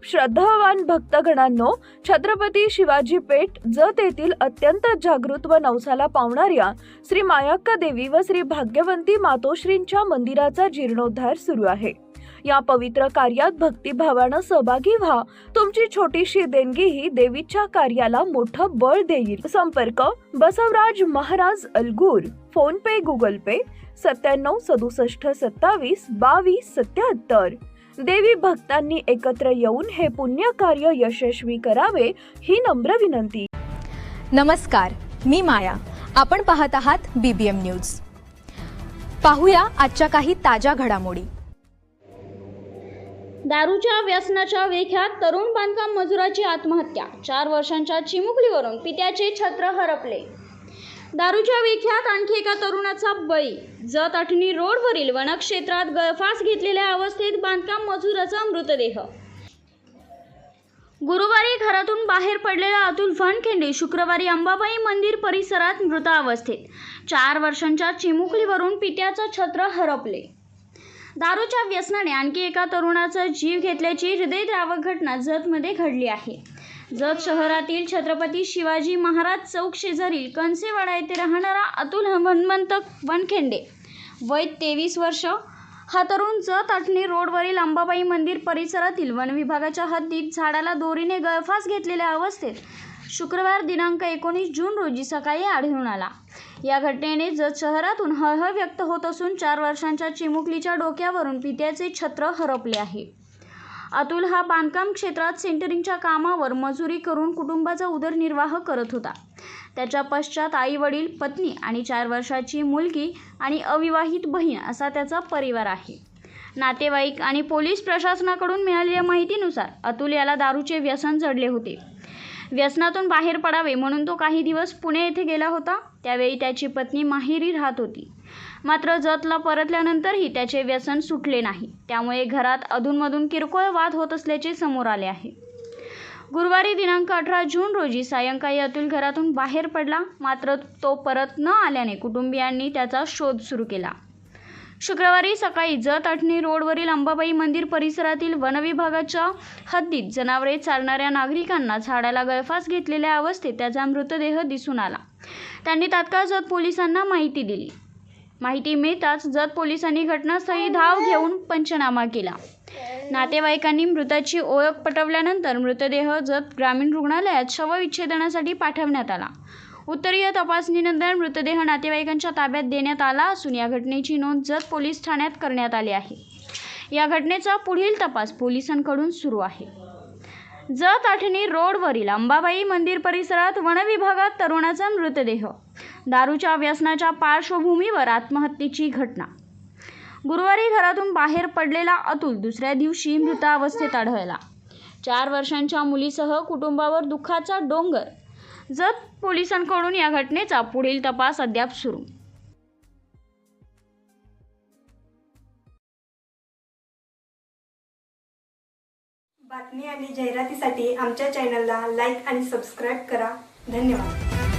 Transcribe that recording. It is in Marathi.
श्रद्धावान भक्तगणांनो, छत्रपती शिवाजी पेठ जत येथील अत्यंत जागृत व नवसाला पावणाऱ्या श्री मायाक्का देवी व श्री भाग्यवंती मातोश्रींच्या मंदिराचा जीर्णोद्धार सुरू आहे। या पवित्र कार्यात भक्तिभावानं सहभागी व्हा। तुमची छोटीशी देणगी ही देवीच्या कार्याला मोठं बळ देईल। संपर्क बसवराज महाराज अलगूर, फोन पे, गुगल पे 97 67 27 22 77। देवी भक्तांनी एकत्र येऊन हे पुण्य कार्य यशस्वी करावे ही नम्र विनंती। नमस्कार, मी माया। आपण पाहत आहात BBM न्यूज। पाहूया आजच्या काही ताज्या घडामोडी। दारूच्या व्यसनाच्या वेख्यात तरुण बांधकाम मजुराची आत्महत्या। 4 वर्षांच्या चिमुकलीवरून पित्याचे छत्र हरपले। दारूच्या वेख्यात आणखी एका तरुणाचा बळी। जत अठणी रोडवरील वनक्षेत्रात गळफास घेतलेल्या अवस्थेत बांधकाम मजुराचा मृतदेह। गुरुवारी घरातून बाहेर पडलेला अतुल वानखेडे शुक्रवारी अंबाबाई मंदिर परिसरात मृत अवस्थेत। 4 वर्षांच्या चिमुकलीवरून पित्याचं छत्र हरपले। दारूच्या व्यसनाने आणखी एका तरुणाचा जीव घेतल्याची हृदयद्रावक घटना जतमध्ये घडली आहे। जत शहरातील छत्रपती शिवाजी महाराज चौक शेजारील कणसेवाडा येथे राहणारा अतुल हनुमंत वानखेडे वय 23 वर्ष हा तरुण जत अठणी रोडवरील अंबाबाई मंदिर परिसरातील वन विभागाच्या हद्दीत झाडाला दोरीने गळफास घेतलेल्या अवस्थेत शुक्रवार दिनांक 19 जून रोजी सकाळी आढळून आला। या घटनेने जत शहरातून हळहळ व्यक्त होत असून 4 वर्षांच्या चिमुकलीच्या डोक्यावरून पित्याचे छत्र हरपले आहे। अतुल हा बांधकाम क्षेत्रात सेंटरिंगच्या कामावर मजुरी करून कुटुंबाचा उदरनिर्वाह करत होता। त्याच्या पश्चात आई वडील, पत्नी आणि 4 वर्षाची मुलगी आणि अविवाहित बहीण असा त्याचा परिवार आहे। नातेवाईक आणि पोलीस प्रशासनाकडून मिळालेल्या माहितीनुसार अतुल याला दारूचे व्यसन जडले होते। व्यसनातून बाहेर पडावे म्हणून तो काही दिवस पुणे येथे गेला होता। त्यावेळी त्याची पत्नी माहेरी राहत होती। मात्र जतला परतल्यानंतरही त्याचे व्यसन सुटले नाही। त्यामुळे घरात अधूनमधून किरकोळ वाद होत असल्याचे समोर आले आहे। गुरुवारी दिनांक 18 जून रोजी सायंकाळी अतुल घरातून बाहेर पडला, मात्र तो परत न आल्याने कुटुंबियांनी त्याचा शोध सुरू केला। शुक्रवारी सकाळी जत अठणी रोडवरील अंबाबाई मंदिर परिसरातील वनविभागाच्या हद्दीत जनावरे चालणाऱ्या नागरिकांना झाडाला गळफास घेतलेल्या अवस्थेत त्याचा मृतदेह दिसून आला। त्यांनी तात्काळ जत पोलिसांना माहिती दिली। माहिती मिळताच जत पोलिसांनी घटनास्थळी धाव घेऊन पंचनामा केला। नातेवाईकांनी मृताची ओळख पटवल्यानंतर मृतदेह जत ग्रामीण रुग्णालयात शवविच्छेदनासाठी पाठवण्यात आला। उत्तरीय तपासणीनंतर मृतदेह नातेवाईकांच्या ताब्यात देण्यात आला असून या घटनेची नोंद जत पोलीस ठाण्यात करण्यात आली आहे। या घटनेचा पुढील तपास पोलिसांकडून सुरू आहे। जत अठणी रोडवरील अंबाबाई मंदिर परिसरात वनविभागात तरुणाचा मृतदेह। दारूच्या व्यसनाच्या पार्श्वभूमीवर आत्महत्येची घटना। गुरुवारी घरातून बाहेर पडलेला अतुल दुसऱ्या दिवशी मृत अवस्थेत आढळला। 4 वर्षांच्या मुलीसह कुटुंबावर दुःखाचा डोंगर। जत पोलिसांकडून या घटनेचा पुढील तपास अद्याप सुरू। बातमी आणि जाहिरातीसाठी आमच्या चॅनलला लाईक आणि सबस्क्राईब करा। धन्यवाद।